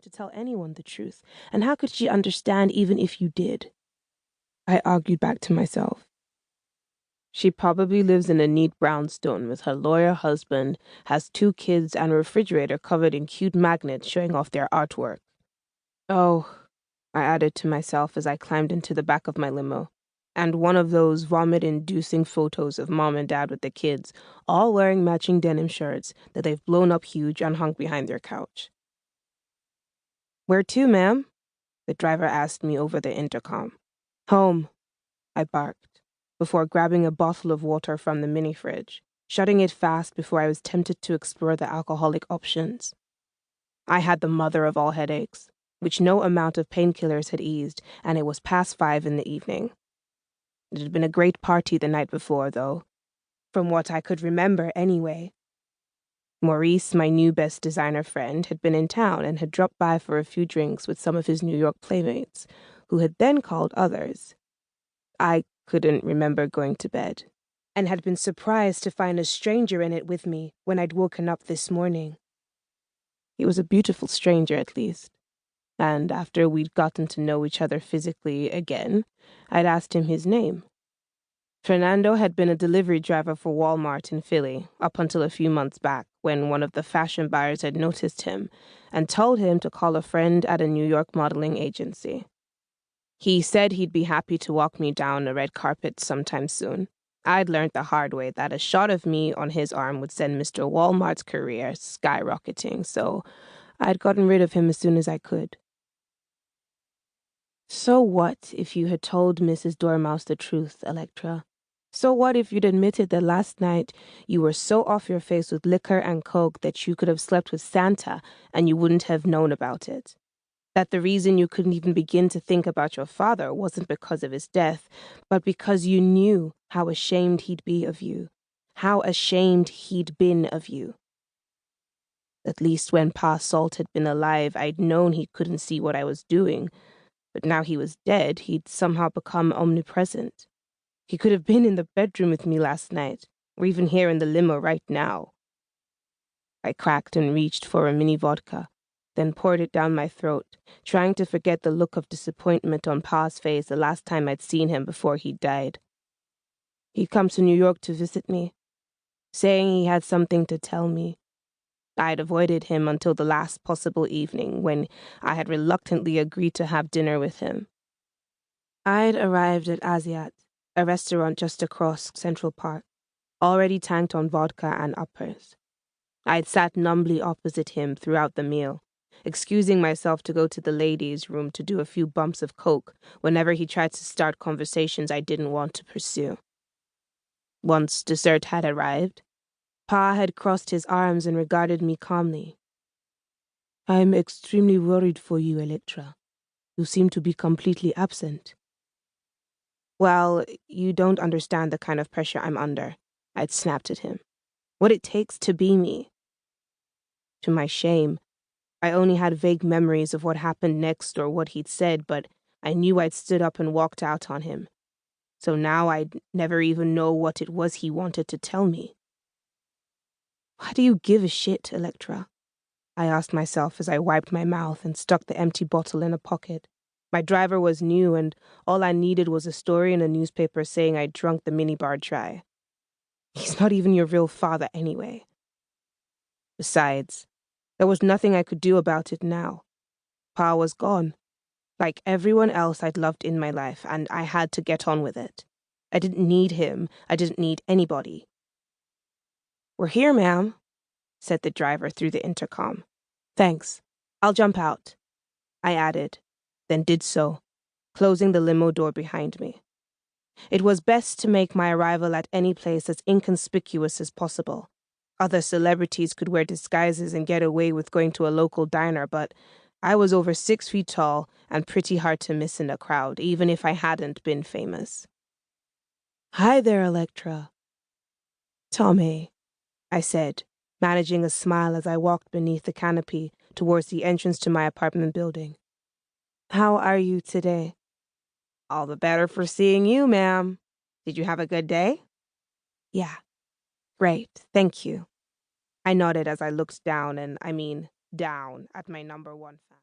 to tell anyone the truth, and how could she understand even if you did? I argued back to myself. She probably lives in a neat brownstone with her lawyer husband, has 2 kids, and a refrigerator covered in cute magnets showing off their artwork. Oh, I added to myself as I climbed into the back of my limo, and one of those vomit-inducing photos of Mom and Dad with the kids, all wearing matching denim shirts that they've blown up huge and hung behind their couch. "Where to, ma'am?" the driver asked me over the intercom. "Home," I barked, before grabbing a bottle of water from the mini-fridge, shutting it fast before I was tempted to explore the alcoholic options. I had the mother of all headaches, which no amount of painkillers had eased, and it was past 5 in the evening. It had been a great party the night before, though, from what I could remember anyway. Maurice, my new best designer friend, had been in town and had dropped by for a few drinks with some of his New York playmates, who had then called others. I couldn't remember going to bed, and had been surprised to find a stranger in it with me when I'd woken up this morning. He was a beautiful stranger, at least, and after we'd gotten to know each other physically again, I'd asked him his name. Fernando had been a delivery driver for Walmart in Philly up until a few months back, when one of the fashion buyers had noticed him and told him to call a friend at a New York modeling agency. He said he'd be happy to walk me down a red carpet sometime soon. I'd learned the hard way that a shot of me on his arm would send Mr. Walmart's career skyrocketing, so I'd gotten rid of him as soon as I could. So what if you had told Mrs. Dormouse the truth, Electra? So what if you'd admitted that last night you were so off your face with liquor and coke that you could have slept with Santa and you wouldn't have known about it? That the reason you couldn't even begin to think about your father wasn't because of his death, but because you knew how ashamed he'd be of you, how ashamed he'd been of you. At least when Pa Salt had been alive, I'd known he couldn't see what I was doing, but now he was dead, he'd somehow become omnipresent. He could have been in the bedroom with me last night, or even here in the limo right now. I cracked and reached for a mini vodka, then poured it down my throat, trying to forget the look of disappointment on Pa's face the last time I'd seen him before he died. He'd come to New York to visit me, saying he had something to tell me. I'd avoided him until the last possible evening, when I had reluctantly agreed to have dinner with him. I'd arrived at Asiat, a restaurant just across Central Park, already tanked on vodka and uppers. I'd sat numbly opposite him throughout the meal, excusing myself to go to the ladies' room to do a few bumps of coke whenever he tried to start conversations I didn't want to pursue. Once dessert had arrived, Pa had crossed his arms and regarded me calmly. "I'm extremely worried for you, Electra. You seem to be completely absent." "Well, you don't understand the kind of pressure I'm under," I'd snapped at him. "What it takes to be me." To my shame, I only had vague memories of what happened next or what he'd said, but I knew I'd stood up and walked out on him. So now I'd never even know what it was he wanted to tell me. "Why do you give a shit, Electra?" I asked myself as I wiped my mouth and stuck the empty bottle in a pocket. My driver was new, and all I needed was a story in a newspaper saying I'd drunk the minibar dry. He's not even your real father anyway. Besides, there was nothing I could do about it now. Pa was gone, like everyone else I'd loved in my life, and I had to get on with it. I didn't need him. I didn't need anybody. "We're here, ma'am," said the driver through the intercom. "Thanks. I'll jump out," I added, then did so, closing the limo door behind me. It was best to make my arrival at any place as inconspicuous as possible. Other celebrities could wear disguises and get away with going to a local diner, but I was over 6 feet tall and pretty hard to miss in a crowd, even if I hadn't been famous. "Hi there, Electra." "Tommy," I said, managing a smile as I walked beneath the canopy towards the entrance to my apartment building. "How are you today?" "All the better for seeing you, ma'am. Did you have a good day?" "Yeah. Great, thank you." I nodded as I looked down, and I mean down, at my number 1 fan.